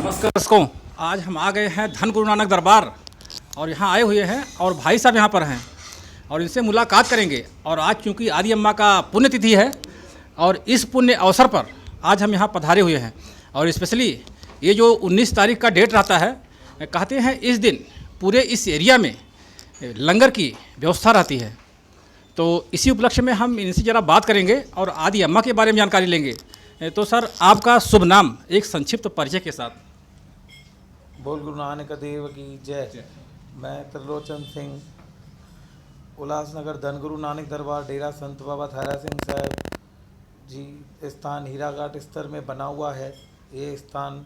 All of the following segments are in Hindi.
नमस्कार दर्शकों, आज हम आ गए हैं धन गुरु नानक दरबार और यहाँ आए हुए हैं और भाई साहब यहाँ पर हैं और इनसे मुलाकात करेंगे। और आज चूँकि आदि अम्मा का पुण्यतिथि है और इस पुण्य अवसर पर आज हम यहाँ पधारे हुए हैं और स्पेशली ये जो 19 तारीख का डेट रहता है, कहते हैं इस दिन पूरे इस एरिया में लंगर की व्यवस्था रहती है। तो इसी उपलक्ष्य में हम इनसे ज़रा बात करेंगे और आदि अम्मा के बारे में जानकारी लेंगे। तो सर, आपका शुभ नाम एक संक्षिप्त परिचय के साथ। बोल गुरु नानक देव की जय। मैं त्रिलोचन सिंह, उल्लासनगर धनगुरु नानक दरबार डेरा संत बाबा थारा सिंह साहब जी स्थान हीराघाट स्तर में बना हुआ है। ये स्थान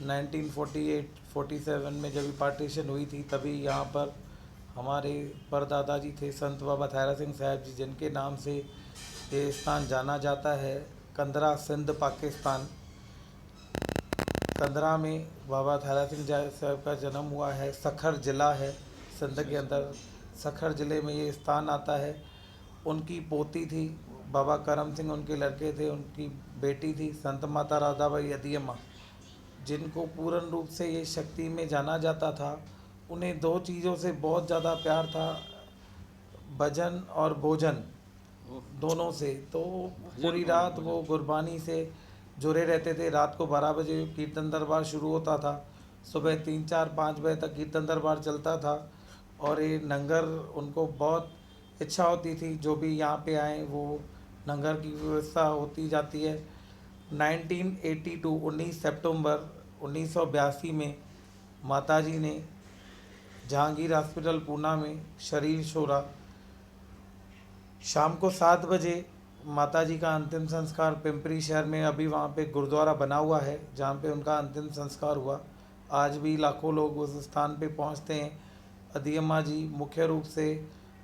1948-47 में जब पार्टीशन हुई थी तभी यहाँ पर हमारे परदादा जी थे संत बाबा थारा सिंह साहब जी, जिनके नाम से ये स्थान जाना जाता है। कंदरा सिंध पाकिस्तान, कंदरा में बाबा थारा सिंह साहब का जन्म हुआ है। सखर ज़िला है सिंध के अंदर, सखर ज़िले में ये स्थान आता है। उनकी पोती थी बाबा करम सिंह, उनके लड़के थे, उनकी बेटी थी संत माता राधाबाई अदियम्मा, जिनको पूर्ण रूप से ये शक्ति में जाना जाता था। उन्हें दो चीज़ों से बहुत ज़्यादा प्यार था, भजन और भोजन, दोनों से। तो पूरी रात वो गुरबानी से जुड़े रहते थे। रात को 12 बजे कीर्तन दरबार शुरू होता था, सुबह 3-4-5 बजे तक कीर्तन दरबार चलता था। और ये लंगर उनको बहुत इच्छा होती थी, जो भी यहाँ पे आए वो लंगर की व्यवस्था होती जाती है। 19 सितंबर 1982 में माताजी ने जहांगीर हॉस्पिटल पूना में शरीर छोड़ा। शाम को 7 बजे माताजी का अंतिम संस्कार पिंपरी शहर में, अभी वहाँ पे गुरुद्वारा बना हुआ है जहाँ पे उनका अंतिम संस्कार हुआ। आज भी लाखों लोग उस स्थान पे पहुँचते हैं। अदियम्मा जी मुख्य रूप से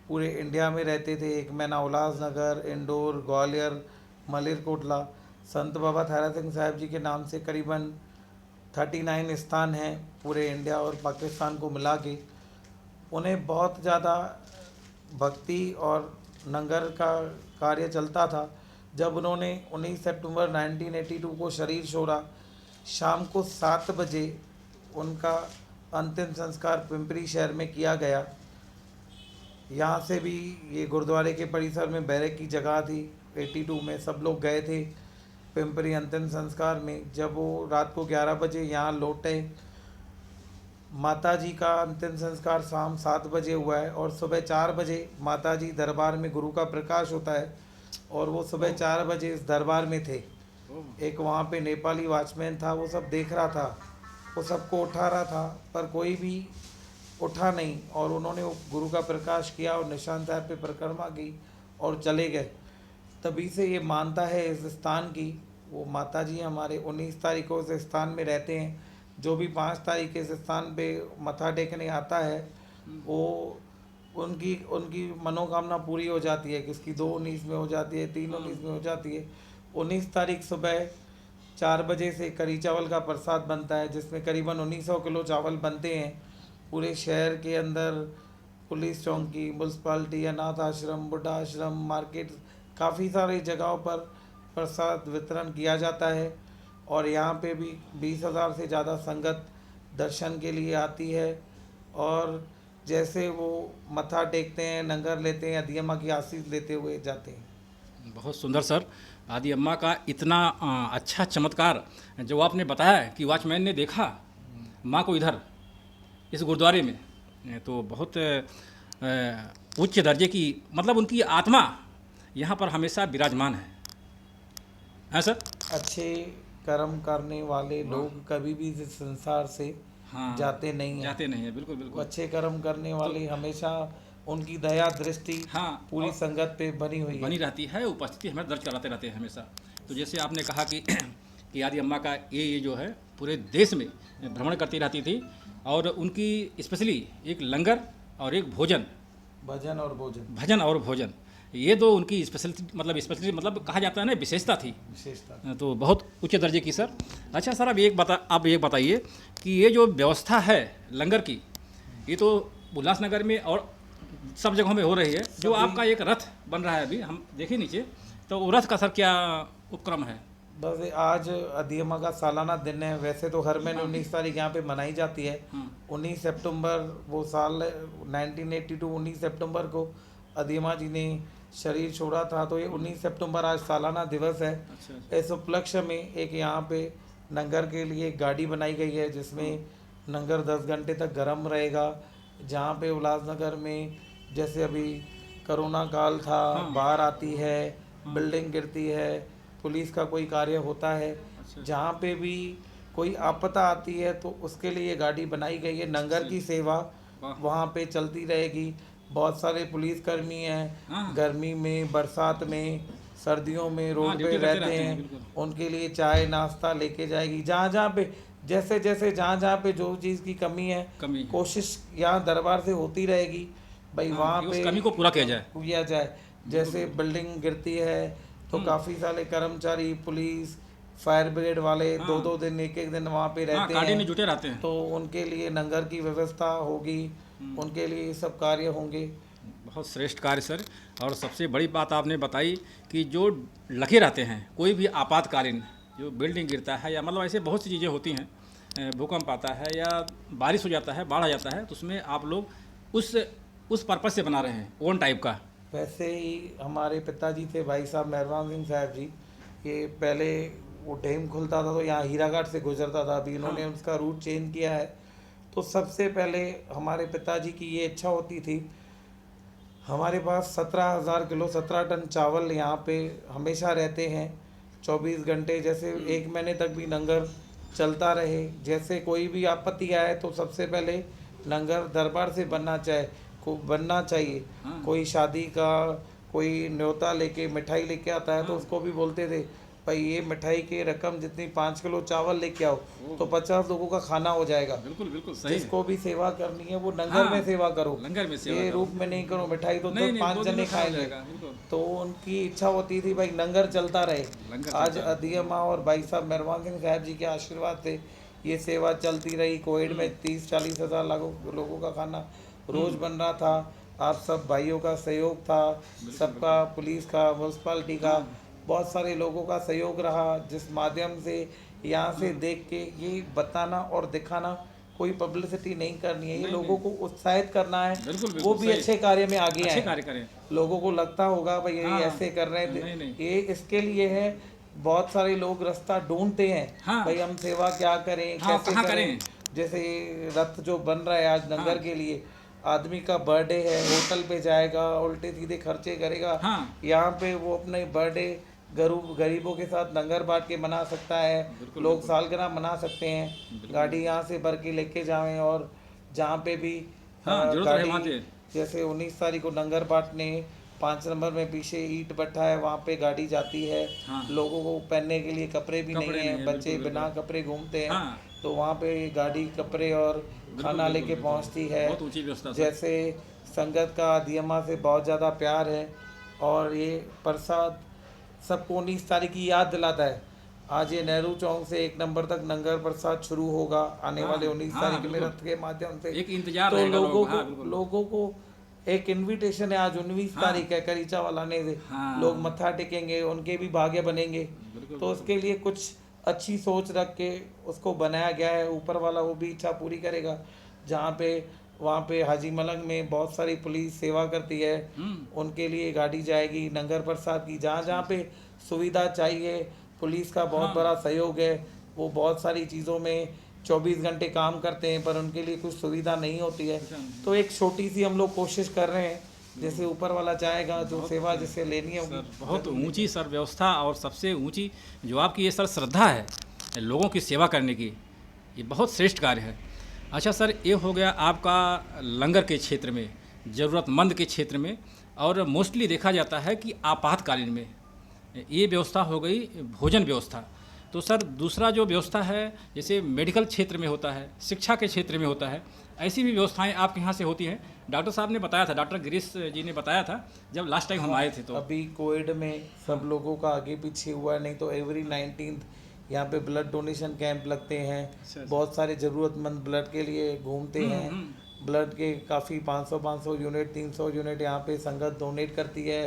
पूरे इंडिया में रहते थे। एक महीना उल्लासनगर, इंदौर, ग्वालियर, मलेरकोटला। संत बाबा थारा सिंह साहब जी के नाम से करीबन 39 स्थान हैं पूरे इंडिया और पाकिस्तान को मिला के। उन्हें बहुत ज़्यादा भक्ति और लंगर का कार्य चलता था। जब उन्होंने 19 सितंबर 1982 को शरीर छोड़ा, शाम को 7 बजे उनका अंतिम संस्कार पिंपरी शहर में किया गया। यहाँ से भी ये गुरुद्वारे के परिसर में बैरक की जगह थी। 82 में सब लोग गए थे पिंपरी अंतिम संस्कार में। जब वो रात को 11 बजे यहाँ लौटे, माताजी का अंतिम संस्कार शाम 7 बजे हुआ है और सुबह 4 बजे माताजी दरबार में गुरु का प्रकाश होता है और वो सुबह 4 बजे इस दरबार में थे। एक वहाँ पे नेपाली वॉचमैन था, वो सब देख रहा था, वो सबको उठा रहा था, पर कोई भी उठा नहीं। और उन्होंने वो गुरु का प्रकाश किया और निशान साहब पे परिक्रमा की और चले गए। तभी से ये मानता है इस स्थान की। वो माताजी हमारे 19 तारीख को इस स्थान में रहते हैं। जो भी 5 तारीख इस स्थान पे मत्था टेकने आता है, वो उनकी मनोकामना पूरी हो जाती है। किसकी 2-19 में हो जाती है, 3-19 में हो जाती है। 19 तारीख सुबह 4 बजे से करी चावल का प्रसाद बनता है, जिसमें करीबन 1900 किलो चावल बनते हैं। पूरे शहर के अंदर पुलिस चौकी, म्यूनसिपाल्टी, अनाथ आश्रम, बुढ़ा आश्रम, मार्केट, काफ़ी सारी जगहों पर प्रसाद वितरण किया जाता है। और यहाँ पे भी 20,000 से ज़्यादा संगत दर्शन के लिए आती है। और जैसे वो मत्था टेकते हैं, लंगर लेते हैं, आदि अम्मा की आशीष लेते हुए जाते हैं। बहुत सुंदर सर, आदि अम्मा का इतना अच्छा चमत्कार जो आपने बताया कि वॉचमैन ने देखा माँ को इधर इस गुरुद्वारे में, तो बहुत उच्च दर्जे की, मतलब उनकी आत्मा यहाँ पर हमेशा विराजमान है सर। अच्छे कर्म करने वाले लोग कभी भी इस संसार से जाते नहीं हैं। बिल्कुल बिल्कुल। अच्छे कर्म करने वाले हमेशा उनकी दया दृष्टि पूरी संगत पे बनी रहती है, उपस्थिति हमें दर्ज कराते रहते हैं हमेशा। तो जैसे आपने कहा कि आदि अम्मा का ये जो है पूरे देश में भ्रमण करती रहती थी और उनकी स्पेशली एक लंगर और एक भजन और भोजन, ये दो उनकी स्पेशलिटी मतलब कहा जाता है ना, विशेषता थी। तो बहुत उच्च दर्जे की सर। अच्छा सर, अब एक बताइए कि ये जो व्यवस्था है लंगर की, ये तो उल्लासनगर में और सब जगहों में हो रही है। जो आपका एक रथ बन रहा है अभी, हम देखें नीचे, तो वो रथ का सर क्या उपक्रम है? बस आज अधियमा का सालाना दिन है। वैसे तो हर महीने 19 तारीख यहाँ पे मनाई जाती है। 19 सितंबर वो साल 1982, 19 सितंबर को अधियमा जी ने शरीर छोड़ा था, तो ये 19 सितंबर आज सालाना दिवस है। अच्छा। इस उपलक्ष्य में एक यहाँ पे लंगर के लिए एक गाड़ी बनाई गई है, जिसमें लंगर 10 घंटे तक गर्म रहेगा। जहाँ पे उल्लासनगर में जैसे अभी कोरोना काल था, बाढ़ आती है, बिल्डिंग गिरती है, पुलिस का कोई कार्य होता है, जहाँ पे भी कोई आपदा आती है तो उसके लिए ये गाड़ी बनाई गई है। लंगर की सेवा वहाँ पे चलती रहेगी। बहुत सारे पुलिसकर्मी हैं, गर्मी में, बरसात में, सर्दियों में रोड पे रहते हैं, उनके लिए चाय नाश्ता लेके जाएगी। जहाँ जहाँ पे जहाँ जहाँ पे जो चीज़ की कमी है, कोशिश यहाँ दरबार से होती रहेगी भाई वहाँ कि उस पे कमी को पूरा किया जाए। जैसे बिल्डिंग गिरती है तो काफ़ी सारे कर्मचारी, पुलिस, फायर ब्रिगेड वाले 2-2 दिन, 1-1 दिन वहाँ पे रहते गाड़ी में हैं, जुटे रहते हैं। तो उनके लिए लंगर की व्यवस्था होगी, उनके लिए ये सब कार्य होंगे। बहुत श्रेष्ठ कार्य सर। और सबसे बड़ी बात आपने बताई कि जो लगे रहते हैं, कोई भी आपातकालीन जो बिल्डिंग गिरता है या मतलब ऐसे बहुत सी चीज़ें होती हैं, भूकंप आता है या बारिश हो जाता है, बाढ़ आ जाता है, तो उसमें आप लोग उस पर्पज़ से बना रहे हैं ओन टाइप का। वैसे ही हमारे पिताजी थे भाई साहब मेहरबान सिंह साहब जी, ये पहले वो डैम खुलता था तो यहाँ हीराघाट से गुजरता था। अभी इन्होंने उसका रूट चेंज किया है। तो सबसे पहले हमारे पिताजी की ये इच्छा होती थी, हमारे पास 17,000 किलो 17 टन चावल यहाँ पे हमेशा रहते हैं 24 घंटे, जैसे 1 महीने तक भी लंगर चलता रहे। जैसे कोई भी आपत्ति आए तो सबसे पहले लंगर दरबार से बनना चाहिए। कोई शादी का कोई न्योता लेके मिठाई लेके आता है तो उसको भी बोलते थे भाई ये मिठाई की रकम जितनी 5 किलो चावल लेके आओ तो 50 लोगों का खाना हो जाएगा। बिल्कुल बिल्कुल सही। जिसको भी सेवा करनी है वो लंगर में सेवा करो, लंगर में सेवा ये करो। रूप में नहीं करो मिठाई तो नहीं, 5 दो जने दिन में खा खाएंगे। जाएगा, बिल्कुल। तो उनकी इच्छा होती थी भाई लंगर चलता रहे। लंगर आज चलता अधियमा और भाई साहब मेहरबान सिंह साहब जी के आशीर्वाद से ये सेवा चलती रही। कोविड में 30-40 हज़ार लोगों का खाना रोज बन रहा था। आप सब भाइयों का सहयोग था, सबका, पुलिस का, म्यूनसिपालिटी का, बहुत सारे लोगों का सहयोग रहा, जिस माध्यम से यहाँ से देख के ये बताना और दिखाना, कोई पब्लिसिटी नहीं करनी है, ये लोगों को उत्साहित करना है। बिल्कुल, वो भी सही। अच्छे कार्य में आगे अच्छे आए। कार्य करें। लोगों को लगता होगा भाई ये ऐसे कर रहे हैं, नहीं। ये इसके लिए है। बहुत सारे लोग रास्ता ढूंढते हैं भाई हम सेवा क्या करें, कैसे करें। जैसे रथ जो बन रहा है आज लंगर के लिए, आदमी का बर्थडे है, होटल पे जाएगा, उल्टे सीधे खर्चे करेगा, यहाँ पे वो अपने बर्थडे गरीबों के साथ लंगर बांट के मना सकता है। लोग सालगिरह मना सकते हैं, गाड़ी यहाँ से भर के लेके जाएं। और जहाँ पे भी गाड़ी, जैसे 19 तारीख को लंगर बांटने 5 नंबर में पीछे ईंट भट्ठा है, वहाँ पे गाड़ी जाती है। लोगों को पहनने के लिए कपड़े भी नहीं है, बच्चे बिना कपड़े घूमते हैं, तो वहाँ पे गाड़ी कपड़े और खाना लेके पहुँचती है। जैसे संगत का अधियमा से बहुत ज़्यादा प्यार है और ये प्रसाद सबको 19 तारीख की याद दिलाता है। आज ये नेहरू चौक से 1 नंबर तक लंगर प्रसाद शुरू होगा आने वाले 19 तारीख में रथ के माध्यम से। एक इंतजार तो रहेगा लोगों को एक इनविटेशन है, आज 19 तारीख है, करीचा वाला ने से लोग मत्था टेकेंगे, उनके भी भाग्य बनेंगे। तो उसके लिए कुछ अच्छी सोच रख के उसको बनाया गया है। ऊपर वाला वो भी इच्छा पूरी करेगा। जहाँ पे वहाँ पे हाजी मलंग में बहुत सारी पुलिस सेवा करती है, उनके लिए गाड़ी जाएगी लंगर प्रसाद की। जहाँ जहाँ पे सुविधा चाहिए, पुलिस का बहुत बड़ा सहयोग है। वो बहुत सारी चीज़ों में 24 घंटे काम करते हैं, पर उनके लिए कुछ सुविधा नहीं होती है। तो एक छोटी सी हम लोग कोशिश कर रहे हैं, जैसे ऊपर वाला चाहेगा, जो सेवा जिससे लेनी होगी। बहुत ऊंची सर व्यवस्था, और सबसे ऊंची जो आपकी ये सर श्रद्धा है लोगों की सेवा करने की, ये बहुत श्रेष्ठ कार्य है। अच्छा सर, ये हो गया आपका लंगर के क्षेत्र में, ज़रूरतमंद के क्षेत्र में। और मोस्टली देखा जाता है कि आपातकालीन में ये व्यवस्था हो गई भोजन व्यवस्था। तो सर दूसरा जो व्यवस्था है, जैसे मेडिकल क्षेत्र में होता है, शिक्षा के क्षेत्र में होता है, ऐसी भी व्यवस्थाएं आपके यहाँ से होती हैं। डॉक्टर साहब ने बताया था, डॉक्टर गिरीश जी ने बताया था जब लास्ट टाइम हम आए थे। तो अभी कोविड में सब लोगों का आगे पीछे हुआ, नहीं तो एवरी 19th यहाँ पे ब्लड डोनेशन कैंप लगते हैं। बहुत सारे ज़रूरतमंद ब्लड के लिए घूमते हैं। ब्लड के काफ़ी 500 यूनिट 300 यूनिट यहाँ पे संगत डोनेट करती है।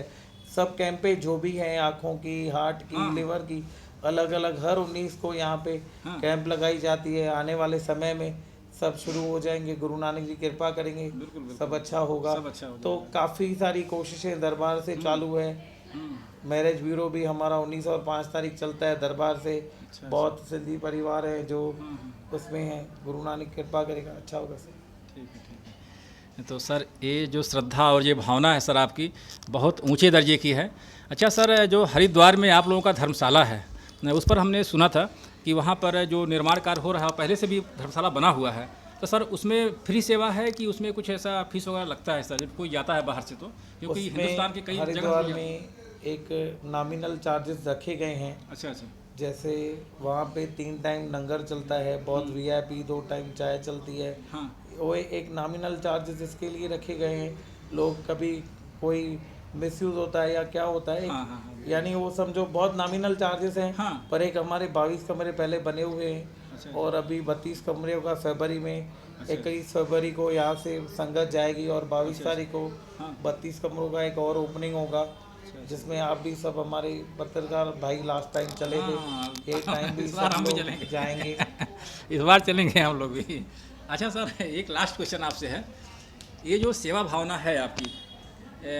सब कैंप पे जो भी हैं, आँखों की, हार्ट की, लिवर की, अलग अलग हर 19 को यहाँ पे हाँ। कैंप लगाई जाती है। आने वाले समय में सब शुरू हो जाएंगे, गुरु नानक जी कृपा करेंगे, बिल्कुल, बिल्कुल। सब अच्छा होगा। सब अच्छा हो तो काफ़ी सारी कोशिशें दरबार से चालू है। मैरिज ब्यूरो भी हमारा 19 और 5 तारीख चलता है दरबार से। अच्छा, बहुत सिंधी परिवार है जो उसमें है, गुरु नानक कृपा करेगा, अच्छा होगा सर। ठीक है, ठीक है। तो सर ये जो श्रद्धा और ये भावना है सर आपकी बहुत ऊंचे दर्जे की है। अच्छा सर, जो हरिद्वार में आप लोगों का धर्मशाला है, उस पर हमने सुना था कि वहाँ पर जो निर्माण कार्य हो रहा है, पहले से भी धर्मशाला बना हुआ है, तो सर उसमें फ्री सेवा है कि उसमें कुछ ऐसा फीस वगैरह लगता है सर, जब कोई जाता है बाहर से तो? क्योंकि हिंदुस्तान के कई हरिद्वार जगह में एक नॉमिनल चार्जेस रखे गए हैं। अच्छा अच्छा। जैसे वहाँ पे 3 टाइम लंगर चलता है, बहुत वीआईपी, 2 टाइम चाय चलती है। हाँ वो एक नॉमिनल चार्जेस इसके लिए रखे गए हैं। लोग कभी कोई मिसयूज़ होता है या क्या होता है, हाँ हाँ हाँ। यानी वो समझो बहुत नॉमिनल चार्जेस हैं। हाँ। पर एक हमारे 22 कमरे पहले बने हुए हैं। अच्छा। और अभी 32 कमरे का फरवरी में 21 फरवरी को यहाँ से संगत जाएगी और 22 तारीख को हाँ। 32 कमरों का एक और ओपनिंग होगा, जिसमें आप भी सब हमारे पत्रकार भाई लास्ट टाइम चले थे, हाँ, ये टाइम भी इस बार सब हम भी लोग चलेंगे। जाएंगे। इस बार चलेंगे हम लोग भी। अच्छा सर, एक लास्ट क्वेश्चन आपसे है, ये जो सेवा भावना है आपकी,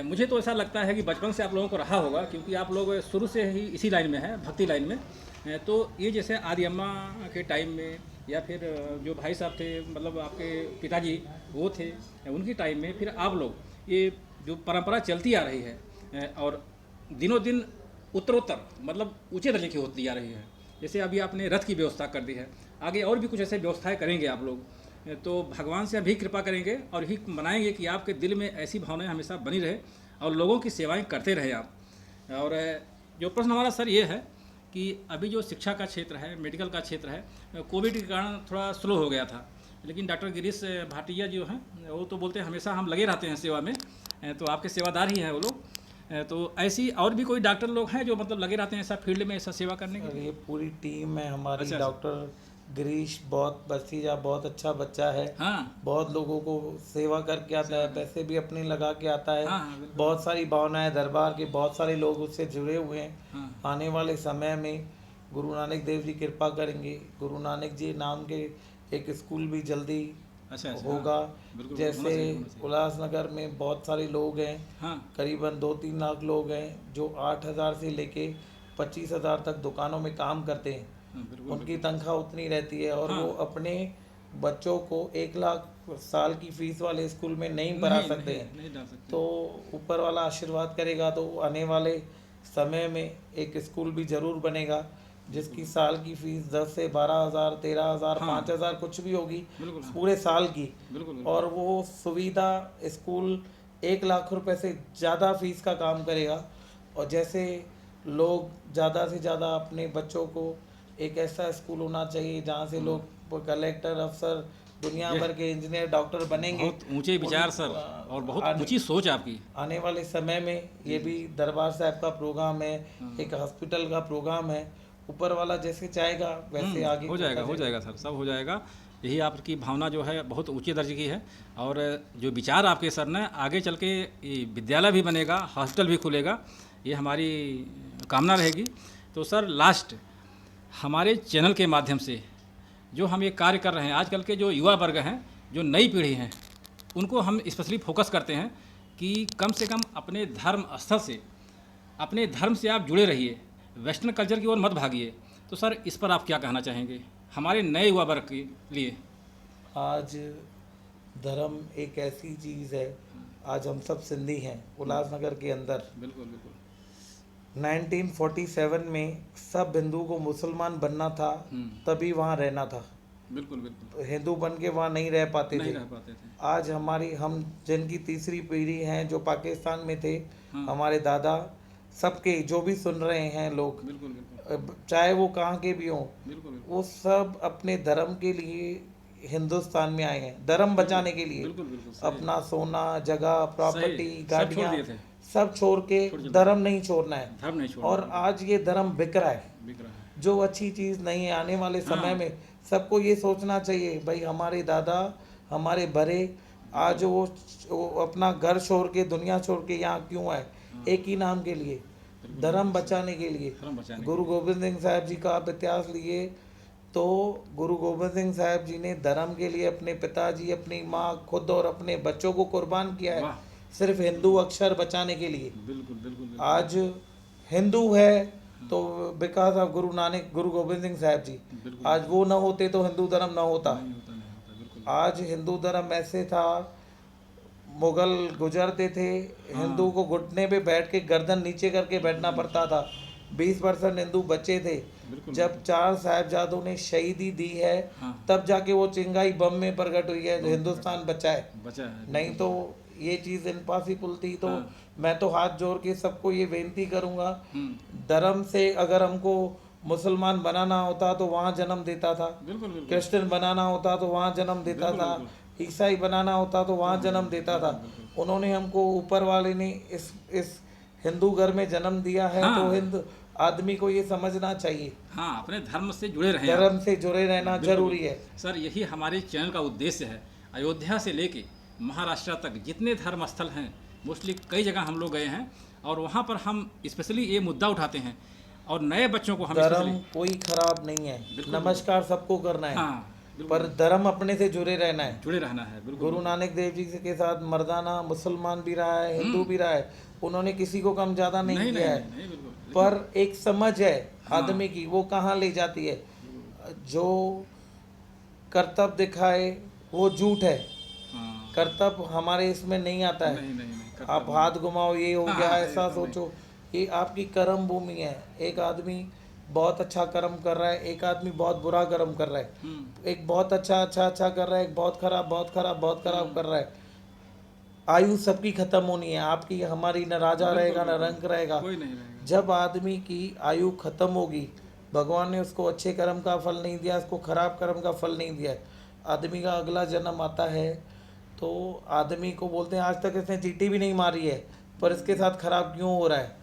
मुझे तो ऐसा लगता है कि बचपन से आप लोगों को रहा होगा, क्योंकि आप लोग शुरू से ही इसी लाइन में हैं, भक्ति लाइन में। तो ये जैसे आदि अम्मा के टाइम में या फिर जो भाई साहब थे, मतलब आपके पिताजी वो थे, उनकी टाइम में, फिर आप लोग, ये जो परंपरा चलती आ रही है और दिनों दिन उत्तरोत्तर मतलब ऊंचे दर्जे की होती जा रही है। जैसे अभी आपने रथ की व्यवस्था कर दी है, आगे और भी कुछ ऐसे व्यवस्थाएं करेंगे आप लोग, तो भगवान से अभी कृपा करेंगे और यही मनाएंगे कि आपके दिल में ऐसी भावनाएं हमेशा बनी रहे और लोगों की सेवाएं करते रहे आप। और जो प्रश्न हमारा सर ये है कि अभी जो शिक्षा का क्षेत्र है, मेडिकल का क्षेत्र है, कोविड के कारण थोड़ा स्लो हो गया था, लेकिन डॉक्टर गिरीश भाटिया जो हैं वो तो बोलते हैं हमेशा हम लगे रहते हैं सेवा में, तो आपके सेवादार ही हैं वो लोग। तो ऐसी और भी कोई डॉक्टर लोग हैं जो मतलब लगे रहते हैं ऐसा फील्ड में, ऐसा सेवा करने के और लिए? ये पूरी टीम है हमारी। अच्छा। डॉक्टर गिरीश बहुत भतीजा, बहुत अच्छा बच्चा है। हाँ बहुत लोगों को सेवा करके आता है, पैसे भी अपने लगा के आता है। हाँ हाँ, बिल्कुल। बहुत सारी भावनाएं, दरबार के बहुत सारे लोग उससे जुड़े हुए हैं। हाँ आने वाले समय में गुरु नानक देव जी कृपा करेंगे, गुरु नानक जी नाम के एक स्कूल भी जल्दी अच्छा अच्छा, होगा। बिल्कुल, जैसे होना चाहिए। उल्लासनगर में बहुत सारे लोग हैं, हाँ करीबन 2-3 लाख लोग हैं जो 8,000 से लेके 25,000 तक दुकानों में काम करते हैं। हाँ, बिल्कुल उनकी तनख्वाह उतनी रहती है और हाँ। वो अपने बच्चों को 1 लाख साल की फीस वाले स्कूल में नहीं पढ़ा सकते हैं। नहीं डाल सकते। तो ऊपर वाला आशीर्वाद करेगा तो आने वाले समय में एक स्कूल भी ज़रूर बनेगा जिसकी साल की फीस 10 से 12,000, 13,000, हाँ। 5,000 कुछ भी होगी बिल्कुल हाँ, पूरे साल की। बिल्कुल और वो सुविधा स्कूल 1 लाख रुपए से ज़्यादा फीस का काम करेगा। और जैसे लोग ज़्यादा से ज़्यादा अपने बच्चों को, एक ऐसा स्कूल होना चाहिए जहाँ से लोग कलेक्टर, अफसर, दुनिया भर के इंजीनियर, डॉक्टर बनेंगे। बहुत ऊंचे विचार सर और बहुत ऊंची सोच आपकी। आने वाले समय में ये भी दरबार साहब का प्रोग्राम है, एक हॉस्पिटल का प्रोग्राम है। ऊपर वाला जैसे चाहेगा वैसे आगे हो जाएगा सर, सब हो जाएगा। यही आपकी भावना जो है बहुत ऊंचे दर्जे की है। और जो विचार आपके सर ने, आगे चल के ये विद्यालय भी बनेगा, हॉस्पिटल भी खुलेगा, ये हमारी कामना रहेगी। तो सर लास्ट, हमारे चैनल के माध्यम से जो हम ये कार्य कर रहे हैं, आजकल के जो युवा वर्ग हैं, जो नई पीढ़ी हैं, उनको हम स्पेशली फोकस करते हैं कि कम से कम अपने धर्म स्थल से, अपने धर्म से आप जुड़े रहिए, वेस्टर्न कल्चर की ओर मत भागिए। तो सर इस पर आप क्या कहना चाहेंगे हमारे नए युवा वर्ग के लिए? आज धर्म एक ऐसी चीज़ है, आज हम सब सिंधी हैं उल्लासनगर के अंदर। बिल्कुल बिल्कुल 1947 में सब हिंदू को मुसलमान बनना था, तभी वहाँ रहना था। बिल्कुल बिल्कुल तो हिंदू बन के वहाँ नहीं रह पाते नहीं थे। रह पाते थे। आज हम जिनकी तीसरी पीढ़ी हैं जो पाकिस्तान में थे, हमारे दादा, सबके जो भी सुन रहे हैं लोग, बिल्कुल बिल्कुल चाहे वो कहाँ के भी हों, बिल्कुल वो सब अपने धर्म के लिए हिंदुस्तान में आए हैं, धर्म बचाने के लिए। बिल्कुल बिल्कुल सही। अपना सोना, जगह, प्रॉपर्टी, सही, सब गाड़ियाँ छोड़ दिए थे। सब छोड़ के धर्म नहीं छोड़ना है। धर्म नहीं छोड़ और आज ये धर्म बिक रहा है, बिक रहा है। जो अच्छी चीज़ नहीं है। आने वाले समय में सबको ये सोचना चाहिए, भाई हमारे दादा, हमारे बड़े, आज वो अपना घर छोड़ के, दुनिया छोड़ के यहाँ क्यों आए? एक ही नाम के लिए। धर्म बचाने के लिए। धर्म बचाने गुरु गोविंद सिंह साहब जी का आप इतिहास लिए तो गुरु गोविंद सिंह साहब जी ने धर्म के लिए अपने पिताजी, अपनी माँ, खुद और अपने बच्चों को कुर्बान किया है, वाह। सिर्फ हिंदू अक्षर बचाने के लिए। बिल्कुल बिल्कुल बिल्कुल। आज हिंदू है तो बिकॉज ऑफ गुरु नानक, गुरु गोविंद सिंह साहब जी। बिल्कुल। आज वो न होते तो हिंदू धर्म न होता। नहीं होता, नहीं होता, बिल्कुल। आज हिंदू धर्म ऐसे था, मुगल गुजरते थे, हिंदू को घुटने पे बैठ के गर्दन नीचे करके बैठना पड़ता था। 20% हिंदू बचे थे। बिल्कुल। जब 4 साहिबजादों ने शहीदी दी है हाँ। तब जाके वो चिंगाई बम में प्रकट हुई है, हिंदुस्तान बचा है। बचा है। नहीं तो ये चीज़ इम्पॉसिबल थी। तो हाँ। मैं तो हाथ जोड़ के सबको ये बेनती करूँगा, हम्म। धर्म से अगर हमको मुसलमान बनाना होता तो वहाँ जन्म देता था, बिल्कुल बिल्कुल। क्रिश्चियन बनाना होता तो वहाँ जन्म देता बिल्कुल, था, बिल्कुल। ईसाई बनाना होता तो वहाँ जन्म देता था। उन्होंने हमको, ऊपर वाले ने इस हिंदू घर में जन्म दिया है। हाँ। तो हिंदू आदमी को ये समझना चाहिए, हाँ, अपने धर्म से जुड़े रहें आप। धर्म से जुड़े रहना बिल्कुल, जरूरी है। सर, यही हमारे चैनल का उद्देश्य है। अयोध्या से लेके महाराष्ट्र तक जितने धर्म स्थल हैं, मोस्टली कई जगह हम लोग गए हैं और वहाँ पर हम स्पेशली ये मुद्दा उठाते हैं और नए बच्चों को हम धर्म स्पेशली, कोई खराब नहीं है, बिल्कुल। नमस्कार सबको करना है, हाँ बिल्कुल, पर धर्म अपने से जुड़े रहना है। जुड़े रहना है। बिल्कुल। गुरु नानक देव जी के साथ मर्दाना मुसलमान भी रहा है, हिंदू भी रहा है, उन्होंने किसी को कम ज्यादा नहीं नहीं किया नहीं है। नहीं, बिल्कुल। पर एक समझ है हाँ। आदमी की, वो कहाँ ले जाती है। जो कर्तव्य दिखाए वो झूठ है, हाँ। कर्तव्य हमारे इसमें नहीं आता है। नहीं नहीं नहीं, आप हाथ घुमाओ, ये हो हाँ, गया, हाँ, ऐसा एकदम सोचो, ये आपकी कर्म भूमि है। एक आदमी बहुत अच्छा कर्म कर रहा है, एक आदमी बहुत बुरा कर्म कर रहा है, हम्म। एक बहुत अच्छा कर रहा है, एक बहुत खराब कर रहा है। आयु सबकी खत्म होनी है, आपकी हमारी, न राजा बिल्कुल, रहेगा न बिल्कुल। रंक रहेगा। कोई नहीं रहेगा। जब आदमी की आयु खत्म होगी, भगवान ने उसको अच्छे कर्म का फल नहीं दिया, उसको खराब कर्म का फल नहीं दिया, आदमी का अगला जन्म आता है तो आदमी को बोलते हैं आज तक इसने चींटी भी नहीं मारी है पर इसके साथ खराब क्यों हो रहा है,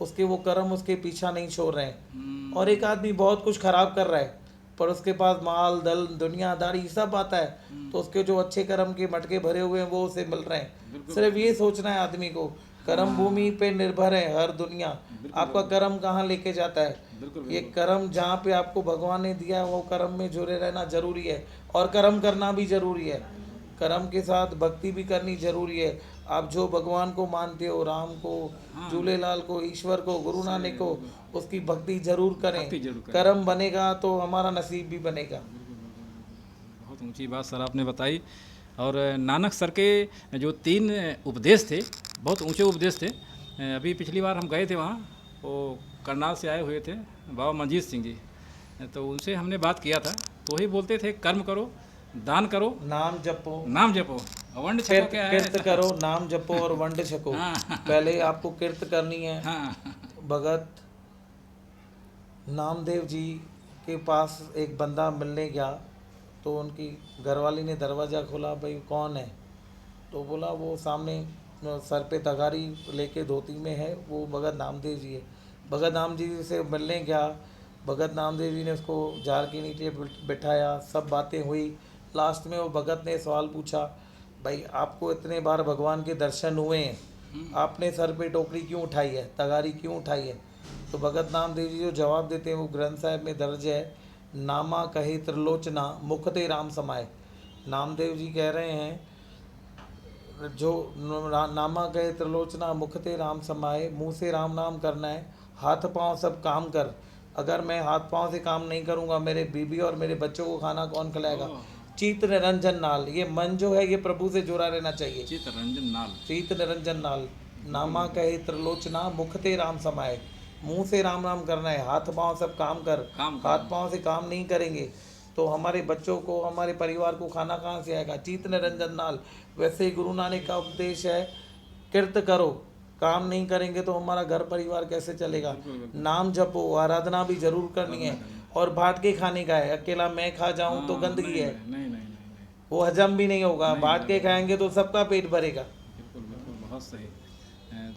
उसके वो कर्म उसके पीछा नहीं छोड़ रहे हैं। और एक आदमी बहुत कुछ खराब कर रहा है पर उसके पास माल दल दुनियादारी सब आता है तो उसके जो अच्छे कर्म के मटके भरे हुए हैं वो उसे मिल रहे हैं। सिर्फ ये सोचना है आदमी को, कर्म भूमि पे निर्भर है हर दुनिया, आपका कर्म कहाँ लेके जाता है। बिल्कुल ये कर्म जहाँ पे आपको भगवान ने दिया वो कर्म में जुड़े रहना जरूरी है और कर्म करना भी जरूरी है। कर्म के साथ भक्ति भी करनी जरूरी है। आप जो भगवान को मानते हो, राम को, झूलेलाल को, ईश्वर को, गुरु नानक को, उसकी भक्ति जरूर करें। भक्ति जरूर करें। कर्म बनेगा तो हमारा नसीब भी बनेगा। बहुत ऊंची बात सर आपने बताई। और नानक सर के जो 3 उपदेश थे, बहुत ऊंचे उपदेश थे। अभी पिछली बार हम गए थे वहाँ, वो करनाल से आए हुए थे बाबा मंजीत सिंह जी, तो उनसे हमने बात किया था तो वही बोलते थे कर्म करो, दान करो, नाम जपो, नाम जपो, वंड छको। क्या है? किर्त करो, नाम जपो और वंड छको। हाँ। पहले आपको किर्त करनी है। हाँ भगत नामदेव जी के पास एक बंदा मिलने गया तो उनकी घरवाली ने दरवाज़ा खोला, भाई कौन है? तो बोला वो सामने सर पे तगारी लेके धोती में है, वो भगत नामदेव जी है। भगत नामदेव जी से मिलने गया, भगत नामदेव जी ने उसको जार के नीचे बिठाया, सब बातें हुई। लास्ट में वो भगत ने सवाल पूछा, भाई आपको इतने बार भगवान के दर्शन हुए हैं, आपने सर पे टोकरी क्यों उठाई है, तगारी क्यों उठाई है? तो भगत नामदेव जी जो जवाब देते हैं वो ग्रंथ साहिब में दर्ज है, नामा कहे त्रिलोचना मुख ते राम समाए। नामदेव जी कह रहे हैं जो नामा कहे त्रिलोचना मुख ते राम समाए, मुँह से राम नाम करना है, हाथ पांव सब काम कर। अगर मैं हाथ पांव से काम नहीं करूँगा, मेरे बीबी और मेरे बच्चों को खाना कौन खिलाएगा? चित्त निरंजन नाल, ये मन जो है ये प्रभु से जुड़ा रहना चाहिए। चित्त रंजन नाल, चित्त निरंजन नाल, नामा कहे त्रिलोचना मुख ते राम समाए, मुंह से राम नाम करना है, हाथ पांव सब काम कर। हाथ पांव से काम नहीं करेंगे तो हमारे बच्चों को, हमारे परिवार को खाना कहाँ से आएगा? चित्त निरंजन नाल। वैसे ही गुरु नानक का उपदेश है, किर्त करो, काम नहीं करेंगे तो हमारा घर परिवार कैसे चलेगा? नाम जपो, आराधना भी जरूर करनी है और बांट के खाने का है। अकेला मैं खा जाऊं तो गंदगी है, नहीं, वो हजम भी नहीं होगा। बांट के खाएंगे तो सबका पेट भरेगा। बिल्कुल बिल्कुल, बहुत सही।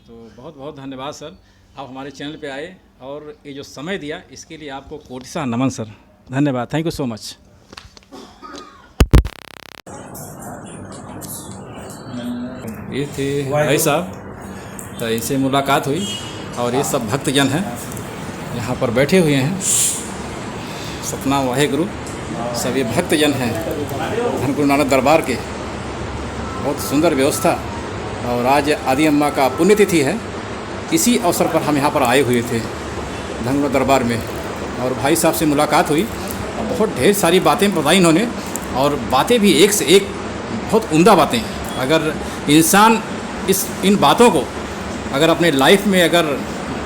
तो बहुत बहुत धन्यवाद सर, आप हमारे चैनल पे आए और ये जो समय दिया इसके लिए आपको कोटि नमन सर, धन्यवाद, थैंक यू सो मच। ये थे भाई साहब, तो इनसे मुलाकात हुई और ये सब भक्तजन हैं यहाँ पर बैठे हुए हैं। सतनाम वाहेगुरु। सभी भक्तजन हैं धन गुरु नानक दरबार के। बहुत सुंदर व्यवस्था। और आज आदि अम्मा का पुण्यतिथि है। इसी अवसर पर हम यहाँ पर आए हुए थे धन गुरु दरबार में, और भाई साहब से मुलाकात हुई। बहुत ढेर सारी बातें बताई इन्होंने, और बातें भी एक से एक बहुत उम्दा बातें। अगर इंसान इन बातों को अगर अपने लाइफ में अगर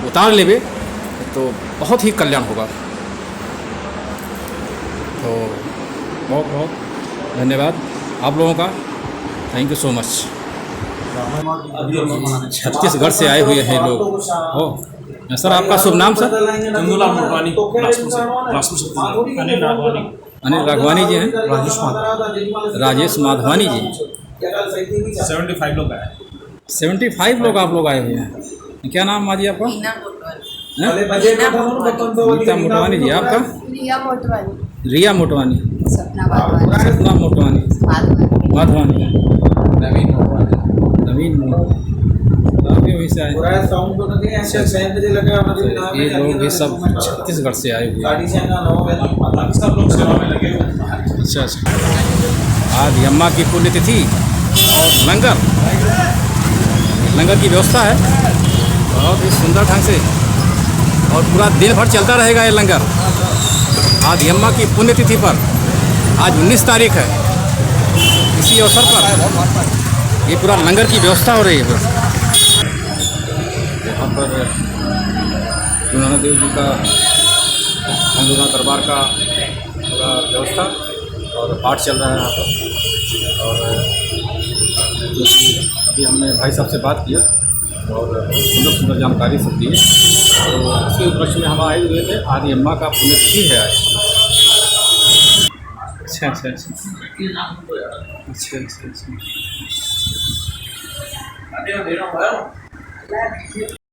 उतार लेवे तो बहुत ही कल्याण होगा। तो बहुत बहुत धन्यवाद आप लोगों का। Thank you so much. Chhattisgarh से आए हुए हैं लोग। ओ सर, आपका शुभ नाम सर? चंदूलाल मोटवानी, अनिल राघवानी जी हैं। राजेश माधवानी जी। 75 लोग आए। 75 लोग आप लोग आए हुए हैं। क्या नाम माँ जी आपका? रीता मोटवानी जी। आपका? रिया मोटवानी। सपना मोटवानी। माधवानी। नवीन मोटवानी। आप वहीं से आए? ये लोग ये सब छत्तीसगढ़ से आए हुए हैं। सब लोग सेवा में लगे हुए हैं। अच्छा अच्छा। आज अम्मा की पुण्यतिथि और लंगर की व्यवस्था है बहुत ही सुंदर ढंग से, और पूरा दिन भर चलता रहेगा ये लंगर। आज अम्मा की पुण्यतिथि पर आज 19 तारीख है। इसी अवसर पर ये पूरा लंगर की व्यवस्था हो रही है। यहाँ पर गुरु नानक देव जी का धन गुरु नानक दरबार का पूरा व्यवस्था और पाठ चल रहा है यहाँ पर। और अभी हमने भाई साहब से बात किया और सुंदर सुंदर जानकारी सब दी। और इसके उपलक्ष्य में हम आए हुए थे। आदि अम्मा का पुण्यतिथि है आज। अच्छा अच्छा अच्छा अच्छा अच्छा अच्छा।